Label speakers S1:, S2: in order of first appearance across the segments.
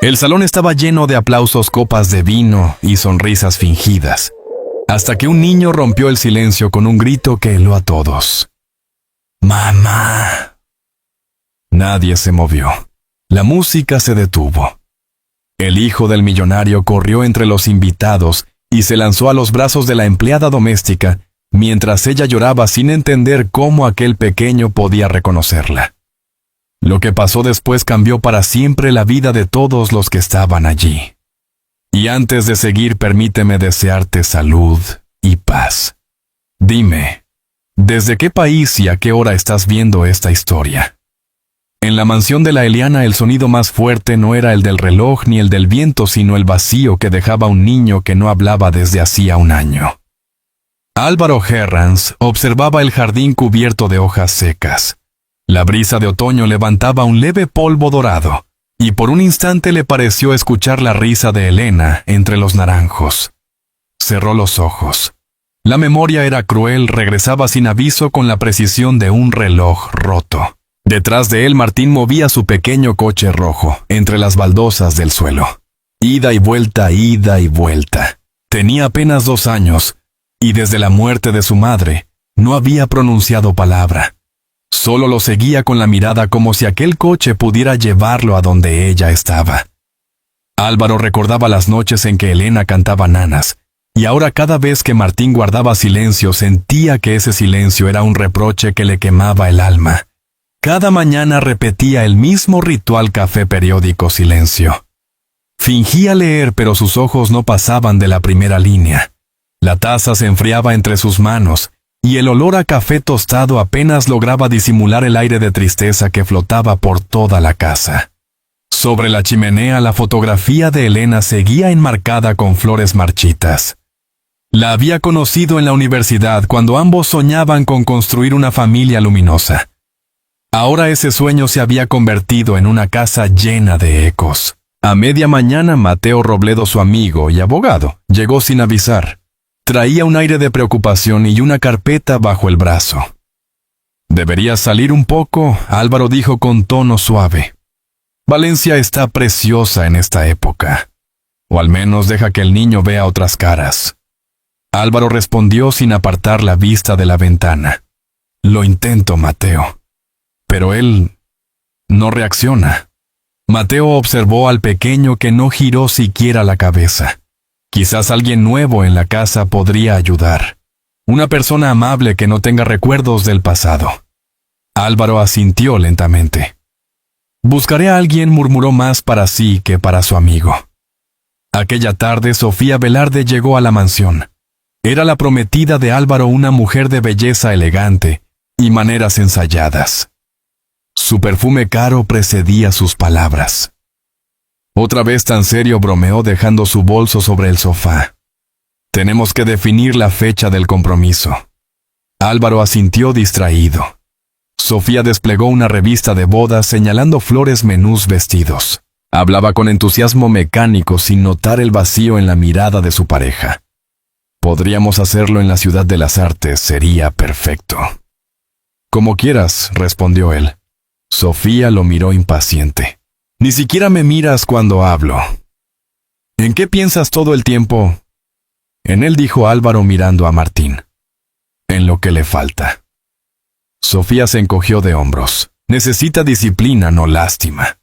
S1: El salón estaba lleno de aplausos, copas de vino y sonrisas fingidas, hasta que un niño rompió el silencio con un grito que heló a todos. ¡Mamá! Nadie se movió. La música se detuvo. El hijo del millonario corrió entre los invitados y se lanzó a los brazos de la empleada doméstica, mientras ella lloraba sin entender cómo aquel pequeño podía reconocerla. Lo que pasó después cambió para siempre la vida de todos los que estaban allí. Y antes de seguir, permíteme desearte salud y paz. Dime, ¿desde qué país y a qué hora estás viendo esta historia? En la mansión de la Eliana el sonido más fuerte no era el del reloj ni el del viento, sino el vacío que dejaba un niño que no hablaba desde hacía un año. Álvaro Herranz observaba el jardín cubierto de hojas secas. La brisa de otoño levantaba un leve polvo dorado, y por un instante le pareció escuchar la risa de Elena entre los naranjos. Cerró los ojos. La memoria era cruel, regresaba sin aviso con la precisión de un reloj roto. Detrás de él Martín movía su pequeño coche rojo, entre las baldosas del suelo. Ida y vuelta, ida y vuelta. Tenía apenas 2 años, y desde la muerte de su madre, no había pronunciado palabra. Solo lo seguía con la mirada como si aquel coche pudiera llevarlo a donde ella estaba. Álvaro recordaba las noches en que Elena cantaba nanas, y ahora cada vez que Martín guardaba silencio sentía que ese silencio era un reproche que le quemaba el alma. Cada mañana repetía el mismo ritual café periódico silencio. Fingía leer, pero sus ojos no pasaban de la primera línea. La taza se enfriaba entre sus manos, y el olor a café tostado apenas lograba disimular el aire de tristeza que flotaba por toda la casa. Sobre la chimenea la fotografía de Elena seguía enmarcada con flores marchitas. La había conocido en la universidad cuando ambos soñaban con construir una familia luminosa. Ahora ese sueño se había convertido en una casa llena de ecos. A media mañana Mateo Robledo, su amigo y abogado, llegó sin avisar. Traía un aire de preocupación y una carpeta bajo el brazo. «Deberías salir un poco», Álvaro dijo con tono suave. «Valencia está preciosa en esta época. O al menos deja que el niño vea otras caras». Álvaro respondió sin apartar la vista de la ventana. «Lo intento, Mateo». Pero él no reacciona. Mateo observó al pequeño que no giró siquiera la cabeza. Quizás alguien nuevo en la casa podría ayudar. Una persona amable que no tenga recuerdos del pasado. Álvaro asintió lentamente. «Buscaré a alguien», murmuró más para sí que para su amigo. Aquella tarde Sofía Velarde llegó a la mansión. Era la prometida de Álvaro, una mujer de belleza elegante y maneras ensayadas. Su perfume caro precedía sus palabras. Otra vez tan serio, bromeó dejando su bolso sobre el sofá. «Tenemos que definir la fecha del compromiso». Álvaro asintió distraído. Sofía desplegó una revista de bodas señalando flores, menús, vestidos. Hablaba con entusiasmo mecánico sin notar el vacío en la mirada de su pareja. «Podríamos hacerlo en la Ciudad de las Artes, sería perfecto». «Como quieras», respondió él. Sofía lo miró impaciente. «Ni siquiera me miras cuando hablo». «¿En qué piensas todo el tiempo?» «En él», dijo Álvaro mirando a Martín. «En lo que le falta». Sofía se encogió de hombros. «Necesita disciplina, no lástima».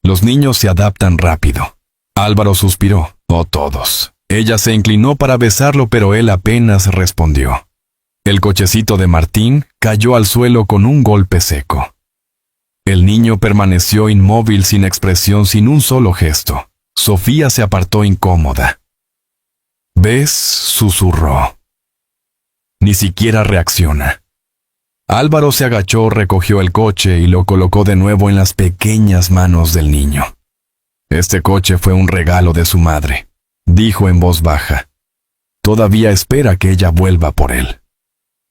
S1: «Los niños se adaptan rápido». Álvaro suspiró. «No todos». Ella se inclinó para besarlo, pero él apenas respondió. El cochecito de Martín cayó al suelo con un golpe seco. El niño permaneció inmóvil, sin expresión, sin un solo gesto. Sofía se apartó incómoda. «¿Ves?», susurró. «Ni siquiera reacciona». Álvaro se agachó, recogió el coche y lo colocó de nuevo en las pequeñas manos del niño. «Este coche fue un regalo de su madre», dijo en voz baja. «Todavía espera que ella vuelva por él».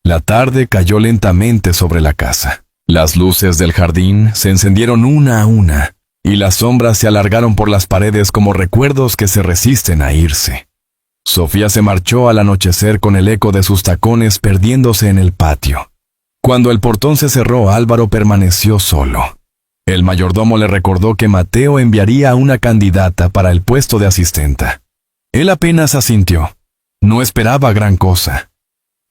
S1: La tarde cayó lentamente sobre la casa. Las luces del jardín se encendieron una a una, y las sombras se alargaron por las paredes como recuerdos que se resisten a irse. Sofía se marchó al anochecer con el eco de sus tacones perdiéndose en el patio. Cuando el portón se cerró, Álvaro permaneció solo. El mayordomo le recordó que Mateo enviaría a una candidata para el puesto de asistenta. Él apenas asintió. No esperaba gran cosa.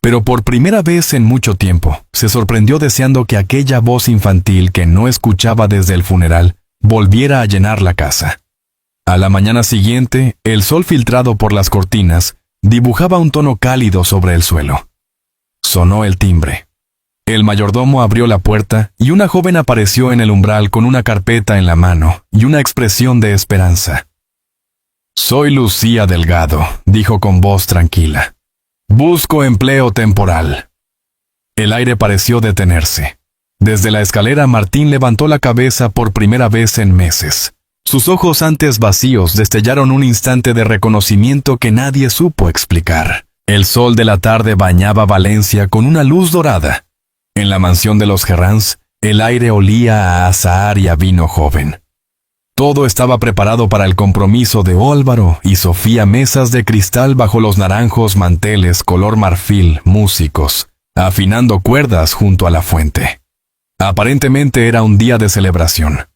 S1: Pero por primera vez en mucho tiempo, se sorprendió deseando que aquella voz infantil que no escuchaba desde el funeral volviera a llenar la casa. A la mañana siguiente, el sol filtrado por las cortinas dibujaba un tono cálido sobre el suelo. Sonó el timbre. El mayordomo abrió la puerta y una joven apareció en el umbral con una carpeta en la mano y una expresión de esperanza. «Soy Lucía Delgado», dijo con voz tranquila. «Busco empleo temporal». El aire pareció detenerse. Desde la escalera Martín levantó la cabeza por primera vez en meses. Sus ojos antes vacíos destellaron un instante de reconocimiento que nadie supo explicar. El sol de la tarde bañaba Valencia con una luz dorada. En la mansión de los Herranz, el aire olía a azahar y a vino joven. Todo estaba preparado para el compromiso de Álvaro y Sofía, mesas de cristal bajo los naranjos manteles color marfil, músicos, afinando cuerdas junto a la fuente. Aparentemente era un día de celebración.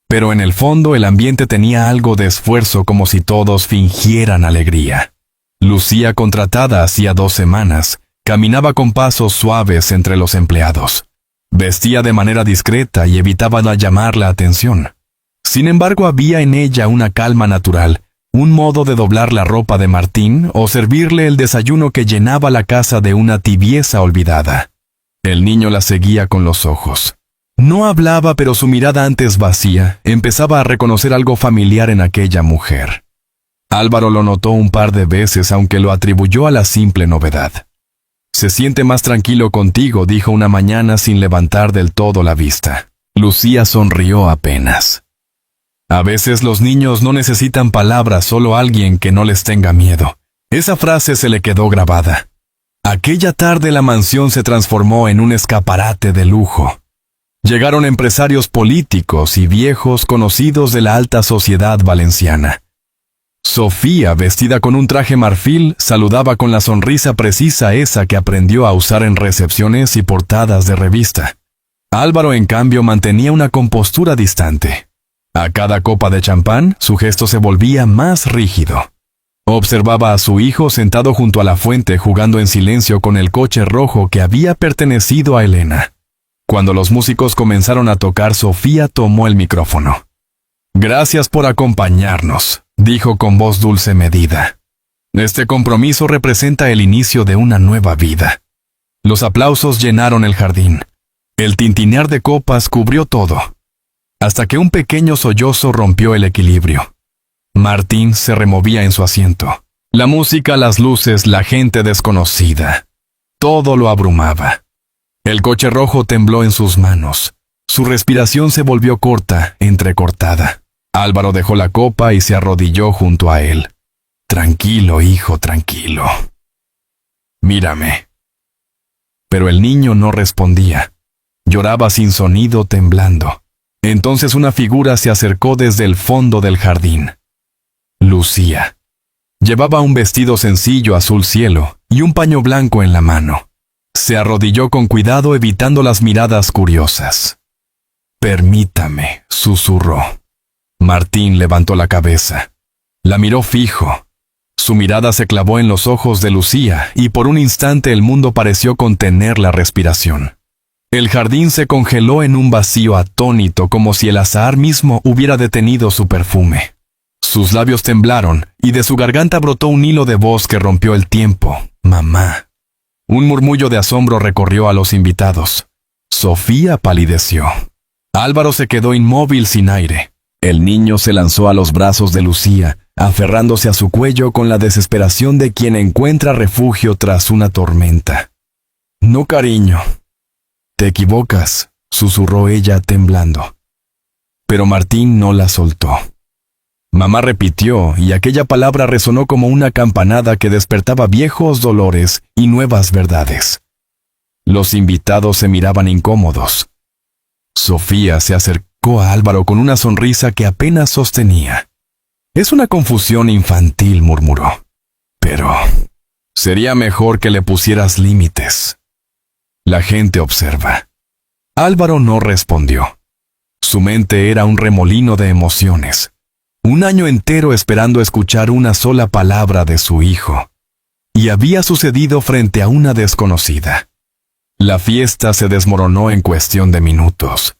S1: Pero en el fondo el ambiente tenía algo de esfuerzo, como si todos fingieran alegría. Lucía, contratada hacía 2 semanas, caminaba con pasos suaves entre los empleados. Vestía de manera discreta y evitaba llamar la atención. Sin embargo, había en ella una calma natural, un modo de doblar la ropa de Martín o servirle el desayuno que llenaba la casa de una tibieza olvidada. El niño la seguía con los ojos. No hablaba, pero su mirada antes vacía empezaba a reconocer algo familiar en aquella mujer. Álvaro lo notó un par de veces, aunque lo atribuyó a la simple novedad. «Se siente más tranquilo contigo», dijo una mañana sin levantar del todo la vista. Lucía sonrió apenas. «A veces los niños no necesitan palabras, solo alguien que no les tenga miedo». Esa frase se le quedó grabada. Aquella tarde la mansión se transformó en un escaparate de lujo. Llegaron empresarios políticos y viejos conocidos de la alta sociedad valenciana. Sofía, vestida con un traje marfil, saludaba con la sonrisa precisa esa que aprendió a usar en recepciones y portadas de revista. Álvaro, en cambio, mantenía una compostura distante. A cada copa de champán, su gesto se volvía más rígido. Observaba a su hijo sentado junto a la fuente jugando en silencio con el coche rojo que había pertenecido a Elena. Cuando los músicos comenzaron a tocar, Sofía tomó el micrófono. «Gracias por acompañarnos», dijo con voz dulce medida. «Este compromiso representa el inicio de una nueva vida». Los aplausos llenaron el jardín. El tintinear de copas cubrió todo, hasta que un pequeño sollozo rompió el equilibrio. Martín se removía en su asiento. La música, las luces, la gente desconocida. Todo lo abrumaba. El coche rojo tembló en sus manos. Su respiración se volvió corta, entrecortada. Álvaro dejó la copa y se arrodilló junto a él. «Tranquilo, hijo, tranquilo. Mírame». Pero el niño no respondía. Lloraba sin sonido, temblando. Entonces una figura se acercó desde el fondo del jardín. Lucía. Llevaba un vestido sencillo azul cielo y un paño blanco en la mano. Se arrodilló con cuidado, evitando las miradas curiosas. «Permítame», susurró. Martín levantó la cabeza. La miró fijo. Su mirada se clavó en los ojos de Lucía y por un instante el mundo pareció contener la respiración. El jardín se congeló en un vacío atónito, como si el azahar mismo hubiera detenido su perfume. Sus labios temblaron y de su garganta brotó un hilo de voz que rompió el tiempo. «Mamá». Un murmullo de asombro recorrió a los invitados. Sofía palideció. Álvaro se quedó inmóvil, sin aire. El niño se lanzó a los brazos de Lucía, aferrándose a su cuello con la desesperación de quien encuentra refugio tras una tormenta. «No, cariño». «Te equivocas», susurró ella temblando. Pero Martín no la soltó. Mamá repitió, y aquella palabra resonó como una campanada que despertaba viejos dolores y nuevas verdades. Los invitados se miraban incómodos. Sofía se acercó a Álvaro con una sonrisa que apenas sostenía. «Es una confusión infantil», murmuró. «Pero sería mejor que le pusieras límites. La gente observa». Álvaro no respondió. Su mente era un remolino de emociones. Un año entero esperando escuchar una sola palabra de su hijo. Y había sucedido frente a una desconocida. La fiesta se desmoronó en cuestión de minutos.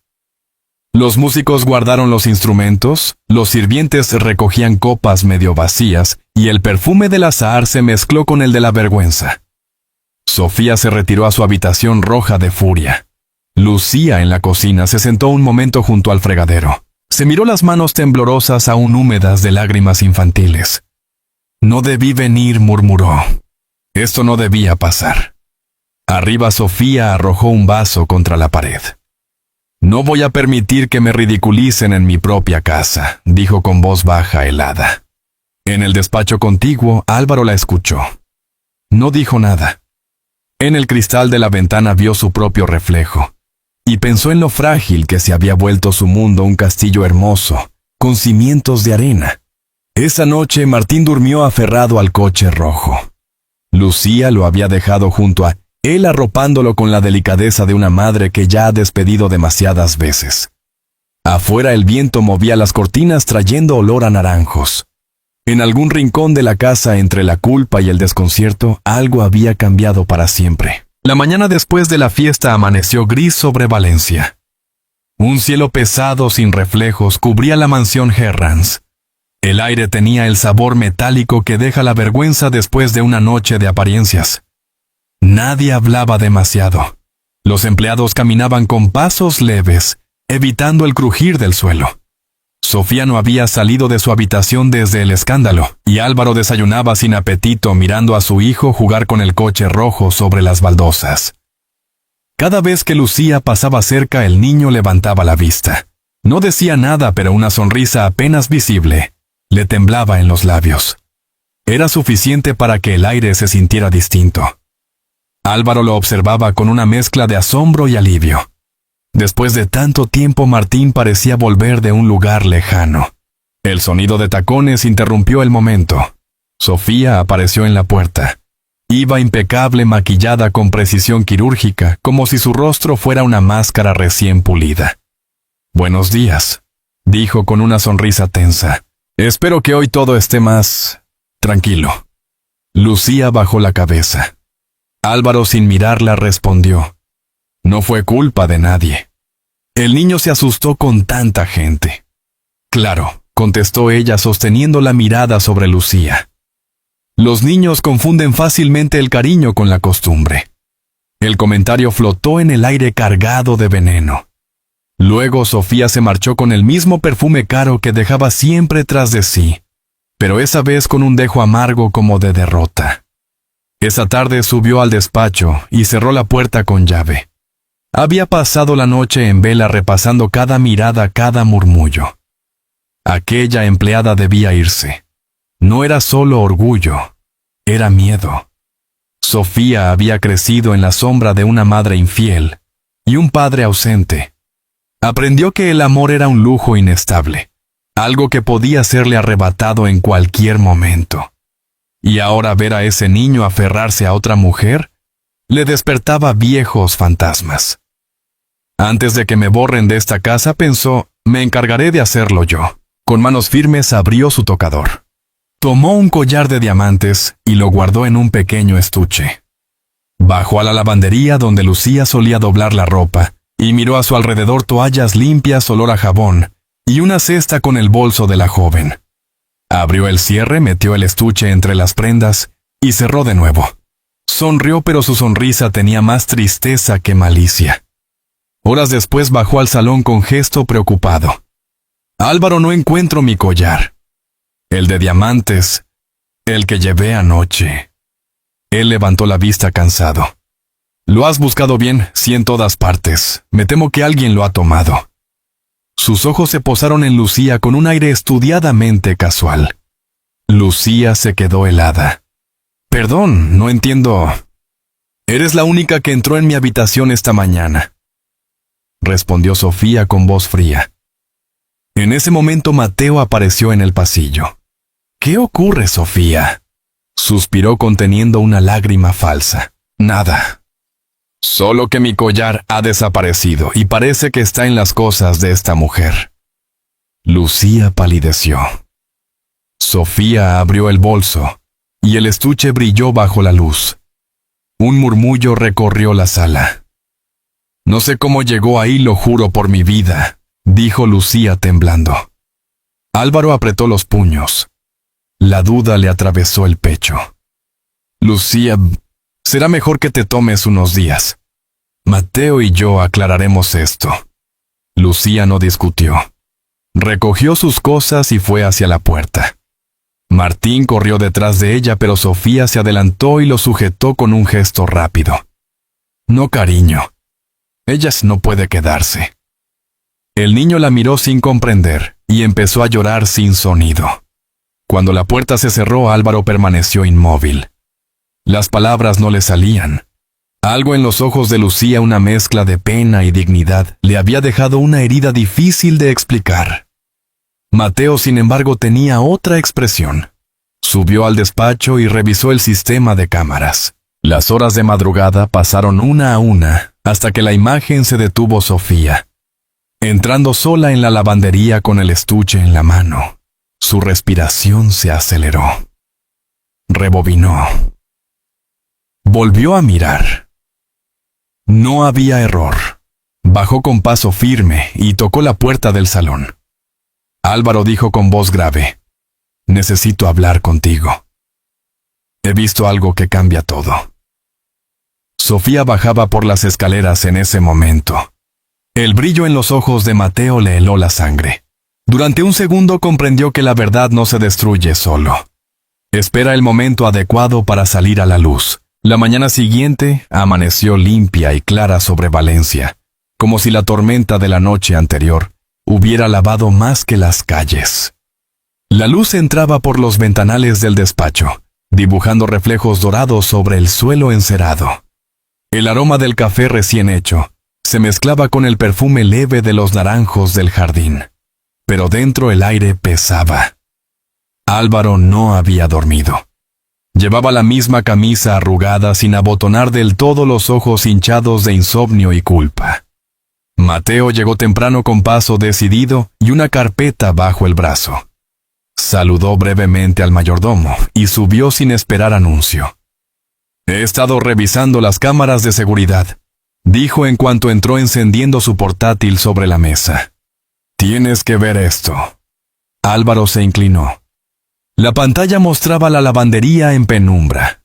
S1: Los músicos guardaron los instrumentos, los sirvientes recogían copas medio vacías, y el perfume del azahar se mezcló con el de la vergüenza. Sofía se retiró a su habitación roja de furia. Lucía, en la cocina, se sentó un momento junto al fregadero. Se miró las manos temblorosas aún húmedas de lágrimas infantiles. No debí venir, murmuró. Esto no debía pasar. Arriba Sofía arrojó un vaso contra la pared. No voy a permitir que me ridiculicen en mi propia casa, dijo con voz baja helada. En el despacho contiguo, Álvaro la escuchó. No dijo nada. En el cristal de la ventana vio su propio reflejo, y pensó en lo frágil que se había vuelto su mundo un castillo hermoso, con cimientos de arena. Esa noche Martín durmió aferrado al coche rojo. Lucía lo había dejado junto a él arropándolo con la delicadeza de una madre que ya ha despedido demasiadas veces. Afuera el viento movía las cortinas trayendo olor a naranjos. En algún rincón de la casa, entre la culpa y el desconcierto, algo había cambiado para siempre. La mañana después de la fiesta amaneció gris sobre Valencia. Un cielo pesado sin reflejos cubría la mansión Herranz. El aire tenía el sabor metálico que deja la vergüenza después de una noche de apariencias. Nadie hablaba demasiado. Los empleados caminaban con pasos leves, evitando el crujir del suelo. Sofía no había salido de su habitación desde el escándalo, y Álvaro desayunaba sin apetito mirando a su hijo jugar con el coche rojo sobre las baldosas. Cada vez que Lucía pasaba cerca, el niño levantaba la vista. No decía nada, pero una sonrisa apenas visible le temblaba en los labios. Era suficiente para que el aire se sintiera distinto. Álvaro lo observaba con una mezcla de asombro y alivio. Después de tanto tiempo, Martín parecía volver de un lugar lejano. El sonido de tacones interrumpió el momento. Sofía apareció en la puerta. Iba impecable, maquillada con precisión quirúrgica, como si su rostro fuera una máscara recién pulida. «Buenos días», dijo con una sonrisa tensa. «Espero que hoy todo esté más tranquilo». Lucía bajó la cabeza. Álvaro, sin mirarla, respondió: «No fue culpa de nadie. El niño se asustó con tanta gente». «Claro», contestó ella sosteniendo la mirada sobre Lucía. «Los niños confunden fácilmente el cariño con la costumbre». El comentario flotó en el aire cargado de veneno. Luego Sofía se marchó con el mismo perfume caro que dejaba siempre tras de sí, pero esa vez con un dejo amargo como de derrota. Esa tarde subió al despacho y cerró la puerta con llave. Había pasado la noche en vela repasando cada mirada, cada murmullo. Aquella empleada debía irse. No era solo orgullo, era miedo. Sofía había crecido en la sombra de una madre infiel y un padre ausente. Aprendió que el amor era un lujo inestable, algo que podía serle arrebatado en cualquier momento. Y ahora ver a ese niño aferrarse a otra mujer le despertaba viejos fantasmas. Antes de que me borren de esta casa, pensó, me encargaré de hacerlo yo. Con manos firmes abrió su tocador. Tomó un collar de diamantes y lo guardó en un pequeño estuche. Bajó a la lavandería donde Lucía solía doblar la ropa y miró a su alrededor toallas limpias, olor a jabón y una cesta con el bolso de la joven. Abrió el cierre, metió el estuche entre las prendas y cerró de nuevo. Sonrió, pero su sonrisa tenía más tristeza que malicia. Horas después bajó al salón con gesto preocupado. «Álvaro, no encuentro mi collar. El de diamantes, el que llevé anoche». Él levantó la vista cansado. «Lo has buscado bien, sí, en todas partes. Me temo que alguien lo ha tomado». Sus ojos se posaron en Lucía con un aire estudiadamente casual. Lucía se quedó helada. «Perdón, no entiendo. Eres la única que entró en mi habitación esta mañana», respondió Sofía con voz fría. En ese momento Mateo apareció en el pasillo. «¿Qué ocurre, Sofía?», suspiró conteniendo una lágrima falsa. «Nada». Solo que mi collar ha desaparecido y parece que está en las cosas de esta mujer. Lucía palideció. Sofía abrió el bolso, y el estuche brilló bajo la luz. Un murmullo recorrió la sala. No sé cómo llegó ahí, lo juro por mi vida, dijo Lucía temblando. Álvaro apretó los puños. La duda le atravesó el pecho. Lucía, será mejor que te tomes unos días. Mateo y yo aclararemos esto. Lucía no discutió. Recogió sus cosas y fue hacia la puerta. Martín corrió detrás de ella, pero Sofía se adelantó y lo sujetó con un gesto rápido. No, cariño. Ella no puede quedarse. El niño la miró sin comprender y empezó a llorar sin sonido. Cuando la puerta se cerró, Álvaro permaneció inmóvil. Las palabras no le salían. Algo en los ojos de Lucía, una mezcla de pena y dignidad, le había dejado una herida difícil de explicar. Mateo, sin embargo, tenía otra expresión. Subió al despacho y revisó el sistema de cámaras. Las horas de madrugada pasaron una a una, hasta que la imagen se detuvo Sofía. Entrando sola en la lavandería con el estuche en la mano, su respiración se aceleró. Rebobinó. Volvió a mirar. No había error. Bajó con paso firme y tocó la puerta del salón. Álvaro dijo con voz grave: necesito hablar contigo. He visto algo que cambia todo. Sofía bajaba por las escaleras en ese momento. El brillo en los ojos de Mateo le heló la sangre. Durante un segundo comprendió que la verdad no se destruye solo. Espera el momento adecuado para salir a la luz. La mañana siguiente amaneció limpia y clara sobre Valencia, como si la tormenta de la noche anterior hubiera lavado más que las calles. La luz entraba por los ventanales del despacho, dibujando reflejos dorados sobre el suelo encerado. El aroma del café recién hecho se mezclaba con el perfume leve de los naranjos del jardín, pero dentro el aire pesaba. Álvaro no había dormido. Llevaba la misma camisa arrugada sin abotonar del todo, los ojos hinchados de insomnio y culpa. Mateo llegó temprano con paso decidido y una carpeta bajo el brazo. Saludó brevemente al mayordomo y subió sin esperar anuncio. He estado revisando las cámaras de seguridad, dijo en cuanto entró encendiendo su portátil sobre la mesa. Tienes que ver esto. Álvaro se inclinó. La pantalla mostraba la lavandería en penumbra.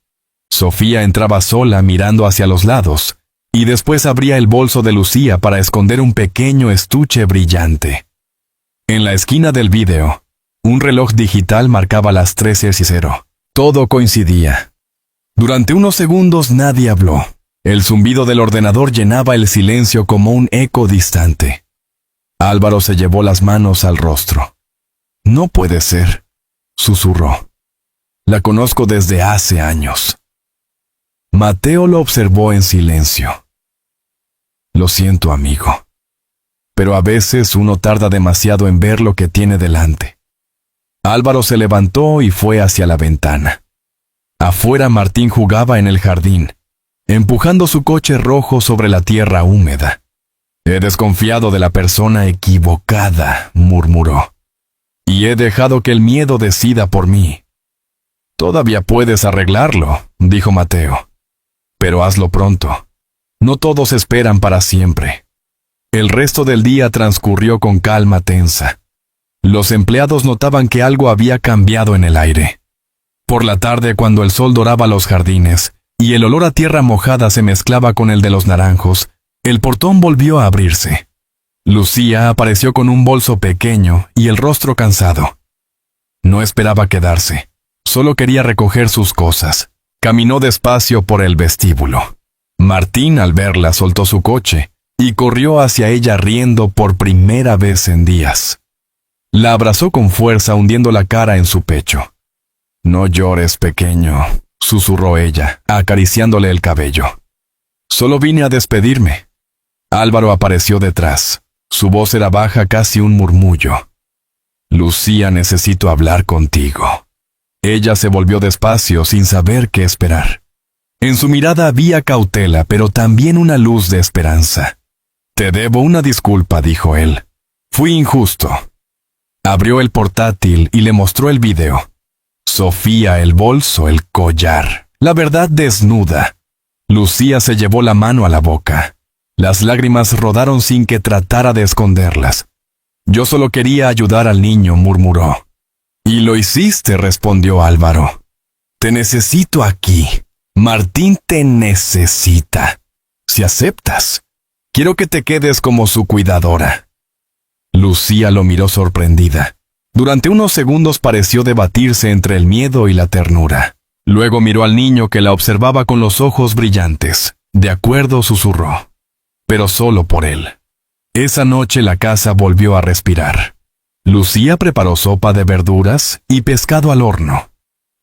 S1: Sofía entraba sola mirando hacia los lados, y después abría el bolso de Lucía para esconder un pequeño estuche brillante. En la esquina del vídeo, un reloj digital marcaba las 13:00. Todo coincidía. Durante unos segundos nadie habló. El zumbido del ordenador llenaba el silencio como un eco distante. Álvaro se llevó las manos al rostro. No puede ser, susurró. La conozco desde hace años. Mateo lo observó en silencio. Lo siento, amigo. Pero a veces uno tarda demasiado en ver lo que tiene delante. Álvaro se levantó y fue hacia la ventana. Afuera Martín jugaba en el jardín, empujando su coche rojo sobre la tierra húmeda. He desconfiado de la persona equivocada, murmuró. Y he dejado que el miedo decida por mí. Todavía puedes arreglarlo, dijo Mateo. Pero hazlo pronto. No todos esperan para siempre. El resto del día transcurrió con calma tensa. Los empleados notaban que algo había cambiado en el aire. Por la tarde, cuando el sol doraba los jardines y el olor a tierra mojada se mezclaba con el de los naranjos, el portón volvió a abrirse. Lucía apareció con un bolso pequeño y el rostro cansado. No esperaba quedarse, solo quería recoger sus cosas. Caminó despacio por el vestíbulo. Martín, al verla, soltó su coche y corrió hacia ella riendo por primera vez en días. La abrazó con fuerza, hundiendo la cara en su pecho. No llores, pequeño, susurró ella, acariciándole el cabello. Solo vine a despedirme. Álvaro apareció detrás. Su voz era baja, casi un murmullo. Lucía, necesito hablar contigo. Ella se volvió despacio, sin saber qué esperar. En su mirada había cautela, pero también una luz de esperanza. «Te debo una disculpa», dijo él. «Fui injusto». Abrió el portátil y le mostró el video. Sofía, el bolso, el collar, la verdad desnuda. Lucía se llevó la mano a la boca. Las lágrimas rodaron sin que tratara de esconderlas. «Yo solo quería ayudar al niño», murmuró. «Y lo hiciste», respondió Álvaro. «Te necesito aquí. Martín te necesita. Si aceptas, quiero que te quedes como su cuidadora». Lucía lo miró sorprendida. Durante unos segundos pareció debatirse entre el miedo y la ternura. Luego miró al niño que la observaba con los ojos brillantes. «De acuerdo», susurró. Pero solo por él. Esa noche la casa volvió a respirar. Lucía preparó sopa de verduras y pescado al horno.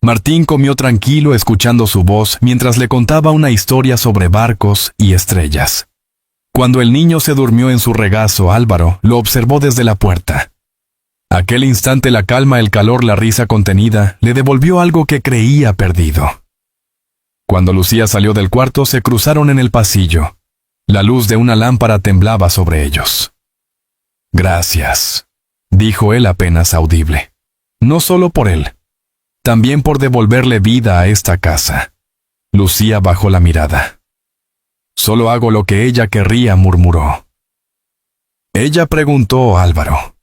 S1: Martín comió tranquilo escuchando su voz mientras le contaba una historia sobre barcos y estrellas. Cuando el niño se durmió en su regazo, Álvaro lo observó desde la puerta. Aquel instante la calma, el calor, la risa contenida, le devolvió algo que creía perdido. Cuando Lucía salió del cuarto, se cruzaron en el pasillo. La luz de una lámpara temblaba sobre ellos. «Gracias», dijo él apenas audible. No solo por él, también por devolverle vida a esta casa. Lucía bajó la mirada. «Solo hago lo que ella querría», murmuró. Ella preguntó a Álvaro.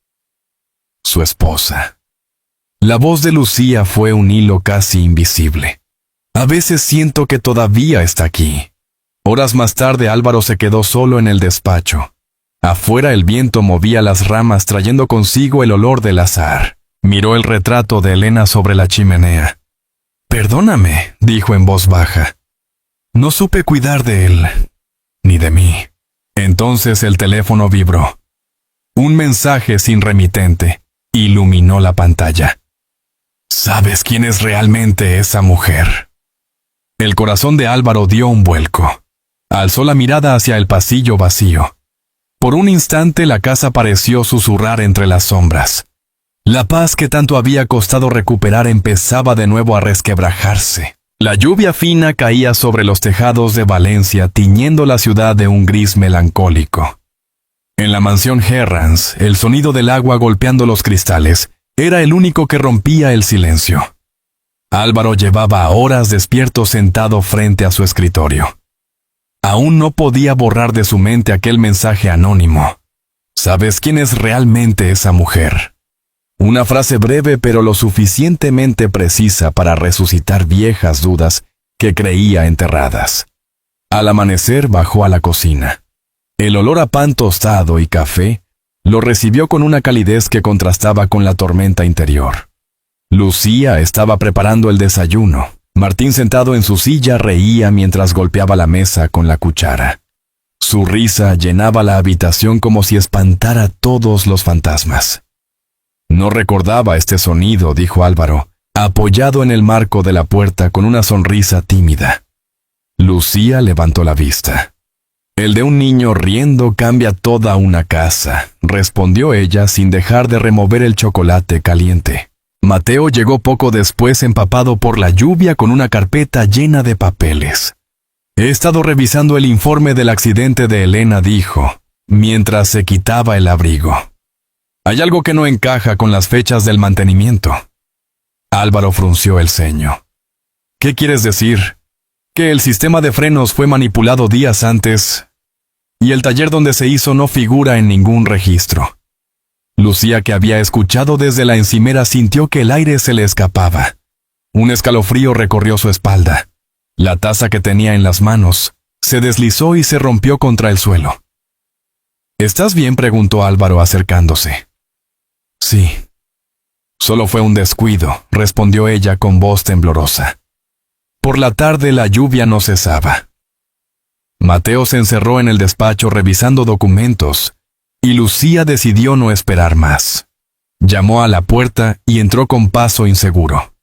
S1: Su esposa. La voz de Lucía fue un hilo casi invisible. «A veces siento que todavía está aquí». Horas más tarde Álvaro se quedó solo en el despacho. Afuera el viento movía las ramas trayendo consigo el olor del azahar. Miró el retrato de Elena sobre la chimenea. «Perdóname», dijo en voz baja. «No supe cuidar de él, ni de mí». Entonces el teléfono vibró. Un mensaje sin remitente iluminó la pantalla. «¿Sabes quién es realmente esa mujer?». El corazón de Álvaro dio un vuelco. Alzó la mirada hacia el pasillo vacío. Por un instante la casa pareció susurrar entre las sombras. La paz que tanto había costado recuperar empezaba de nuevo a resquebrajarse. La lluvia fina caía sobre los tejados de Valencia, tiñendo la ciudad de un gris melancólico. En la mansión Herranz, el sonido del agua golpeando los cristales era el único que rompía el silencio. Álvaro llevaba horas despierto sentado frente a su escritorio. Aún no podía borrar de su mente aquel mensaje anónimo. «¿Sabes quién es realmente esa mujer?». Una frase breve pero lo suficientemente precisa para resucitar viejas dudas que creía enterradas. Al amanecer bajó a la cocina. El olor a pan tostado y café lo recibió con una calidez que contrastaba con la tormenta interior. Lucía estaba preparando el desayuno. Martín, sentado en su silla, reía mientras golpeaba la mesa con la cuchara. Su risa llenaba la habitación como si espantara todos los fantasmas. «No recordaba este sonido», dijo Álvaro, apoyado en el marco de la puerta con una sonrisa tímida. Lucía levantó la vista. «El de un niño riendo cambia toda una casa», respondió ella sin dejar de remover el chocolate caliente. Mateo llegó poco después empapado por la lluvia con una carpeta llena de papeles. «He estado revisando el informe del accidente de Elena», dijo, mientras se quitaba el abrigo. «Hay algo que no encaja con las fechas del mantenimiento». Álvaro frunció el ceño. «¿Qué quieres decir? ¿Que el sistema de frenos fue manipulado días antes y el taller donde se hizo no figura en ningún registro?» Lucía, que había escuchado desde la encimera, sintió que el aire se le escapaba. Un escalofrío recorrió su espalda. La taza que tenía en las manos se deslizó y se rompió contra el suelo. «¿Estás bien?», preguntó Álvaro acercándose. «Sí». «Solo fue un descuido», respondió ella con voz temblorosa. Por la tarde la lluvia no cesaba. Mateo se encerró en el despacho revisando documentos, y Lucía decidió no esperar más. Llamó a la puerta y entró con paso inseguro.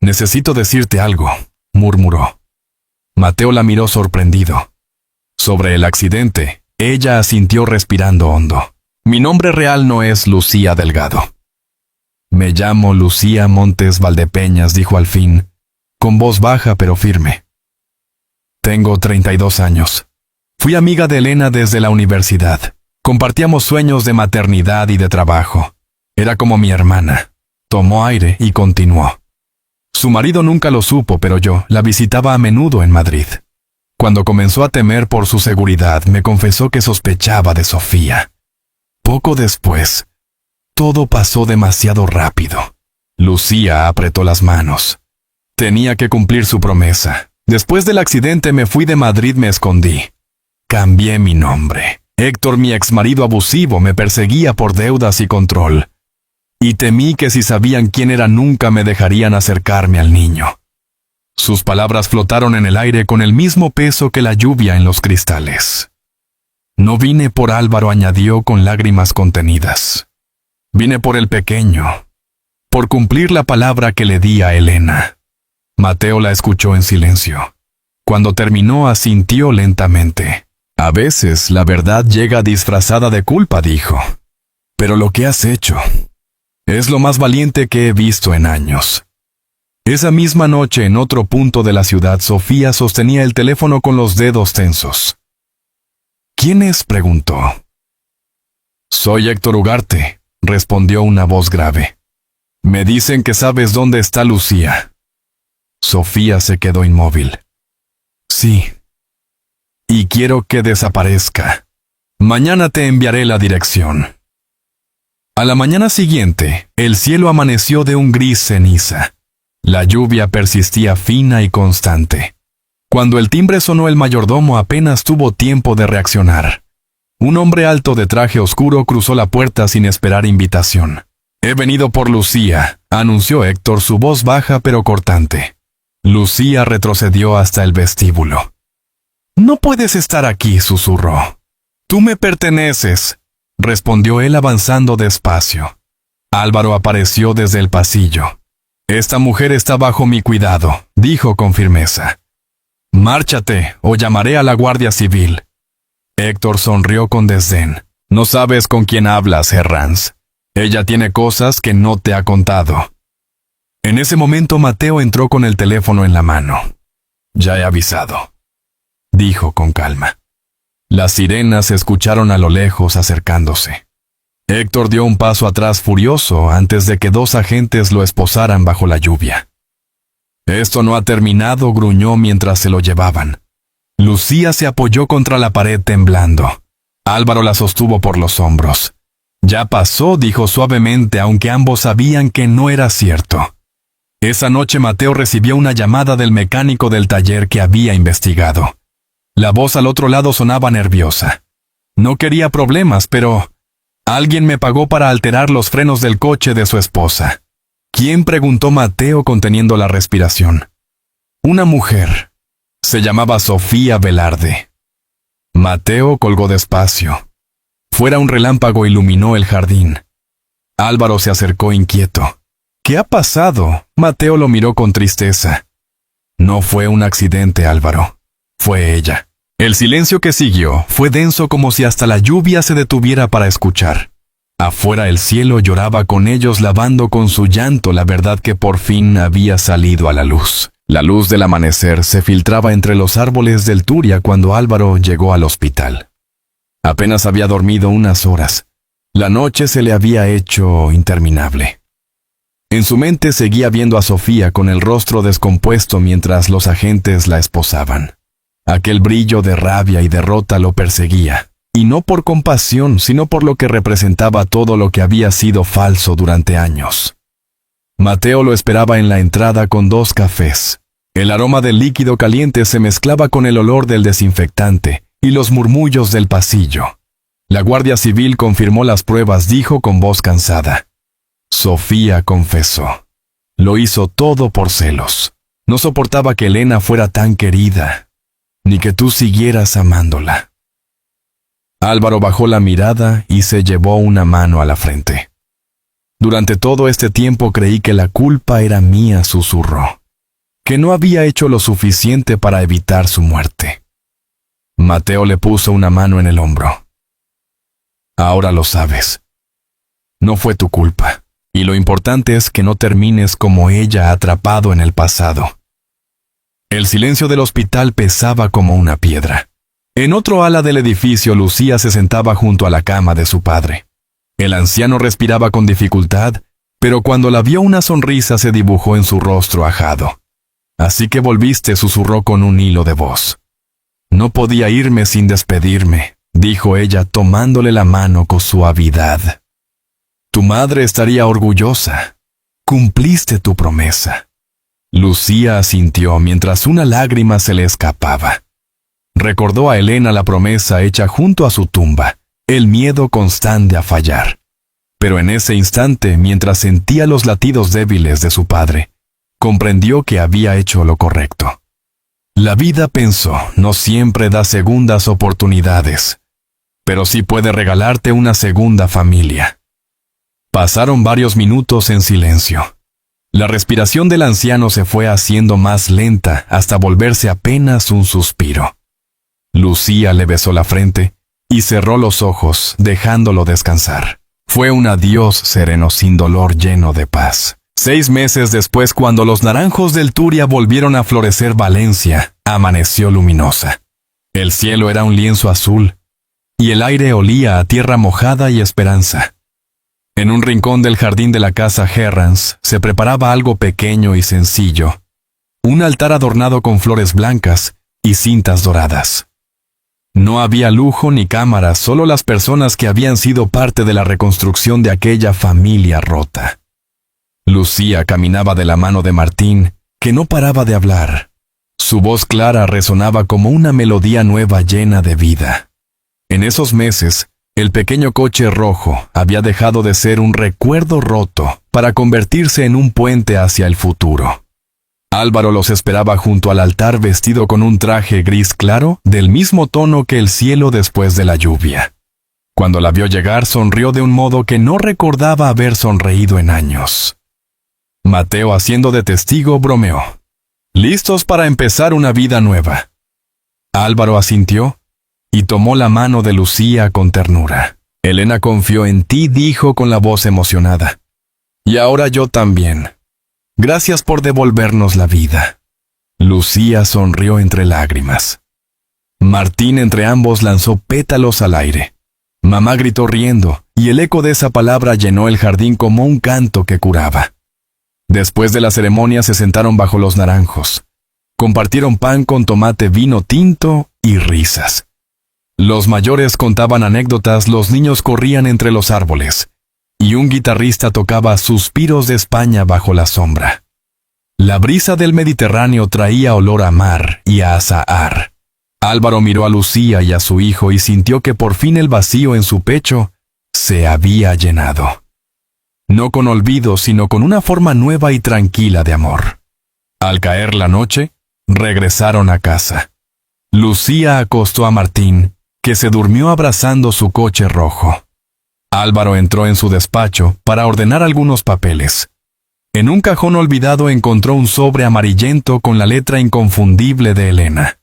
S1: «Necesito decirte algo», murmuró. Mateo la miró sorprendido. Sobre el accidente, ella asintió respirando hondo. «Mi nombre real no es Lucía Delgado». «Me llamo Lucía Montes Valdepeñas», dijo al fin, con voz baja pero firme. Tengo 32 años. Fui amiga de Elena desde la universidad. Compartíamos sueños de maternidad y de trabajo. Era como mi hermana. Tomó aire y continuó. Su marido nunca lo supo, pero yo la visitaba a menudo en Madrid. Cuando comenzó a temer por su seguridad, me confesó que sospechaba de Sofía. Poco después, todo pasó demasiado rápido. Lucía apretó las manos. Tenía que cumplir su promesa. Después del accidente me fui de Madrid, me escondí. Cambié mi nombre. Héctor, mi exmarido abusivo, me perseguía por deudas y control. Y temí que si sabían quién era nunca me dejarían acercarme al niño. Sus palabras flotaron en el aire con el mismo peso que la lluvia en los cristales. No vine por Álvaro, añadió con lágrimas contenidas. Vine por el pequeño, por cumplir la palabra que le di a Elena. Mateo la escuchó en silencio. Cuando terminó, asintió lentamente. A veces la verdad llega disfrazada de culpa, dijo. Pero lo que has hecho es lo más valiente que he visto en años. Esa misma noche, en otro punto de la ciudad, Sofía sostenía el teléfono con los dedos tensos. ¿Quién es?, preguntó. Soy Héctor Ugarte, respondió una voz grave. Me dicen que sabes dónde está Lucía. Sofía se quedó inmóvil. Sí. Y quiero que desaparezca. Mañana te enviaré la dirección. A la mañana siguiente, el cielo amaneció de un gris ceniza. La lluvia persistía fina y constante. Cuando el timbre sonó, el mayordomo apenas tuvo tiempo de reaccionar. Un hombre alto de traje oscuro cruzó la puerta sin esperar invitación. He venido por Lucía, anunció Héctor, su voz baja pero cortante. Lucía retrocedió hasta el vestíbulo. No puedes estar aquí, susurró. Tú me perteneces, respondió él avanzando despacio. Álvaro apareció desde el pasillo. Esta mujer está bajo mi cuidado, dijo con firmeza. Márchate o llamaré a la Guardia Civil. Héctor sonrió con desdén. No sabes con quién hablas, Herranz. Ella tiene cosas que no te ha contado. En ese momento Mateo entró con el teléfono en la mano. Ya he avisado, dijo con calma. Las sirenas se escucharon a lo lejos acercándose. Héctor dio un paso atrás furioso antes de que dos agentes lo esposaran bajo la lluvia. Esto no ha terminado, gruñó mientras se lo llevaban. Lucía se apoyó contra la pared temblando. Álvaro la sostuvo por los hombros. Ya pasó, dijo suavemente, aunque ambos sabían que no era cierto. Esa noche Mateo recibió una llamada del mecánico del taller que había investigado. La voz al otro lado sonaba nerviosa. No quería problemas, pero alguien me pagó para alterar los frenos del coche de su esposa. ¿Quién?, preguntó Mateo conteniendo la respiración. Una mujer. Se llamaba Sofía Velarde. Mateo colgó despacio. Fuera un relámpago iluminó el jardín. Álvaro se acercó inquieto. ¿Qué ha pasado? Mateo lo miró con tristeza. No fue un accidente, Álvaro. Fue ella. El silencio que siguió fue denso, como si hasta la lluvia se detuviera para escuchar. Afuera el cielo lloraba con ellos, lavando con su llanto la verdad que por fin había salido a la luz. La luz del amanecer se filtraba entre los árboles del Turia cuando Álvaro llegó al hospital. Apenas había dormido unas horas. La noche se le había hecho interminable. En su mente seguía viendo a Sofía con el rostro descompuesto mientras los agentes la esposaban. Aquel brillo de rabia y derrota lo perseguía, y no por compasión, sino por lo que representaba todo lo que había sido falso durante años. Mateo lo esperaba en la entrada con 2 cafés. El aroma del líquido caliente se mezclaba con el olor del desinfectante y los murmullos del pasillo. La Guardia Civil confirmó las pruebas, dijo con voz cansada. Sofía confesó. Lo hizo todo por celos. No soportaba que Elena fuera tan querida, ni que tú siguieras amándola. Álvaro bajó la mirada y se llevó una mano a la frente. Durante todo este tiempo creí que la culpa era mía, susurró. Que no había hecho lo suficiente para evitar su muerte. Mateo le puso una mano en el hombro. Ahora lo sabes. No fue tu culpa, y lo importante es que no termines como ella, atrapado en el pasado. El silencio del hospital pesaba como una piedra. En otro ala del edificio, Lucía se sentaba junto a la cama de su padre. El anciano respiraba con dificultad, pero cuando la vio una sonrisa se dibujó en su rostro ajado. «Así que volviste», susurró con un hilo de voz. «No podía irme sin despedirme», dijo ella tomándole la mano con suavidad. «Tu madre estaría orgullosa. Cumpliste tu promesa». Lucía asintió mientras una lágrima se le escapaba. Recordó a Elena la promesa hecha junto a su tumba, el miedo constante a fallar. Pero en ese instante, mientras sentía los latidos débiles de su padre, comprendió que había hecho lo correcto. La vida, pensó, no siempre da segundas oportunidades, pero sí puede regalarte una segunda familia. Pasaron varios minutos en silencio. La respiración del anciano se fue haciendo más lenta hasta volverse apenas un suspiro. Lucía le besó la frente y cerró los ojos, dejándolo descansar. Fue un adiós sereno, sin dolor, lleno de paz. 6 meses después, cuando los naranjos del Turia volvieron a florecer, Valencia amaneció luminosa. El cielo era un lienzo azul, y el aire olía a tierra mojada y esperanza. En un rincón del jardín de la casa Herrans se preparaba algo pequeño y sencillo, un altar adornado con flores blancas y cintas doradas. No había lujo ni cámaras, solo las personas que habían sido parte de la reconstrucción de aquella familia rota. Lucía caminaba de la mano de Martín, que no paraba de hablar. Su voz clara resonaba como una melodía nueva llena de vida. En esos meses, el pequeño coche rojo había dejado de ser un recuerdo roto para convertirse en un puente hacia el futuro. Álvaro los esperaba junto al altar vestido con un traje gris claro del mismo tono que el cielo después de la lluvia. Cuando la vio llegar, sonrió de un modo que no recordaba haber sonreído en años. Mateo, haciendo de testigo, bromeó. «¿Listos para empezar una vida nueva?» Álvaro asintió y tomó la mano de Lucía con ternura. «Elena confió en ti», dijo con la voz emocionada. «Y ahora yo también. Gracias por devolvernos la vida». Lucía sonrió entre lágrimas. Martín entre ambos lanzó pétalos al aire. Mamá gritó riendo, y el eco de esa palabra llenó el jardín como un canto que curaba. Después de la ceremonia se sentaron bajo los naranjos. Compartieron pan con tomate, vino tinto y risas. Los mayores contaban anécdotas, los niños corrían entre los árboles, y un guitarrista tocaba Suspiros de España bajo la sombra. La brisa del Mediterráneo traía olor a mar y a azahar. Álvaro miró a Lucía y a su hijo y sintió que por fin el vacío en su pecho se había llenado. No con olvido, sino con una forma nueva y tranquila de amor. Al caer la noche, regresaron a casa. Lucía acostó a Martín, que se durmió abrazando su coche rojo. Álvaro entró en su despacho para ordenar algunos papeles. En un cajón olvidado encontró un sobre amarillento con la letra inconfundible de Elena.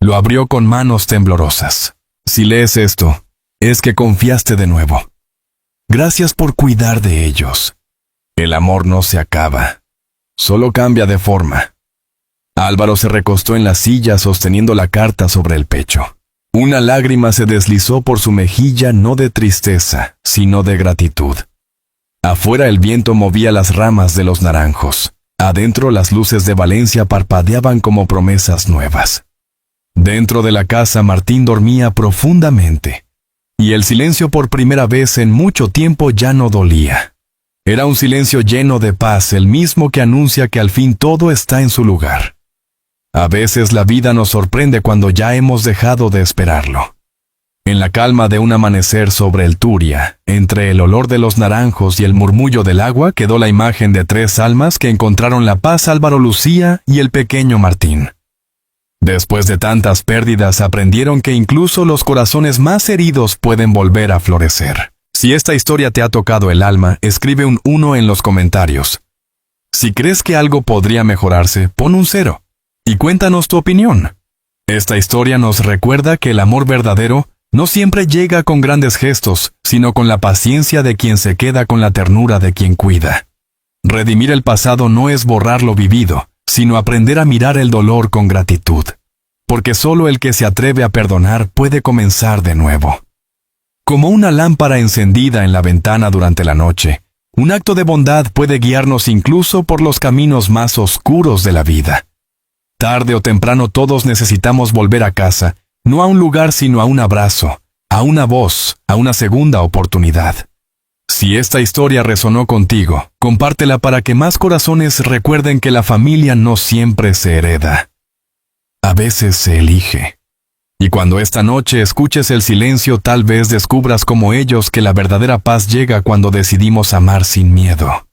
S1: Lo abrió con manos temblorosas. «Si lees esto, es que confiaste de nuevo. Gracias por cuidar de ellos. El amor no se acaba, solo cambia de forma». Álvaro se recostó en la silla sosteniendo la carta sobre el pecho. Una lágrima se deslizó por su mejilla, no de tristeza, sino de gratitud. Afuera el viento movía las ramas de los naranjos. Adentro las luces de Valencia parpadeaban como promesas nuevas. Dentro de la casa Martín dormía profundamente, y el silencio por primera vez en mucho tiempo ya no dolía. Era un silencio lleno de paz, el mismo que anuncia que al fin todo está en su lugar. A veces la vida nos sorprende cuando ya hemos dejado de esperarlo. En la calma de un amanecer sobre el Turia, entre el olor de los naranjos y el murmullo del agua, quedó la imagen de 3 almas que encontraron la paz: Álvaro, Lucía y el pequeño Martín. Después de tantas pérdidas aprendieron que incluso los corazones más heridos pueden volver a florecer. Si esta historia te ha tocado el alma, escribe un 1 en los comentarios. Si crees que algo podría mejorarse, pon un 0. Y cuéntanos tu opinión. Esta historia nos recuerda que el amor verdadero no siempre llega con grandes gestos, sino con la paciencia de quien se queda con la ternura de quien cuida. Redimir el pasado no es borrar lo vivido, sino aprender a mirar el dolor con gratitud, porque solo el que se atreve a perdonar puede comenzar de nuevo. Como una lámpara encendida en la ventana durante la noche, un acto de bondad puede guiarnos incluso por los caminos más oscuros de la vida. Tarde o temprano todos necesitamos volver a casa, no a un lugar sino a un abrazo, a una voz, a una segunda oportunidad. Si esta historia resonó contigo, compártela para que más corazones recuerden que la familia no siempre se hereda. A veces se elige. Y cuando esta noche escuches el silencio, tal vez descubras como ellos que la verdadera paz llega cuando decidimos amar sin miedo.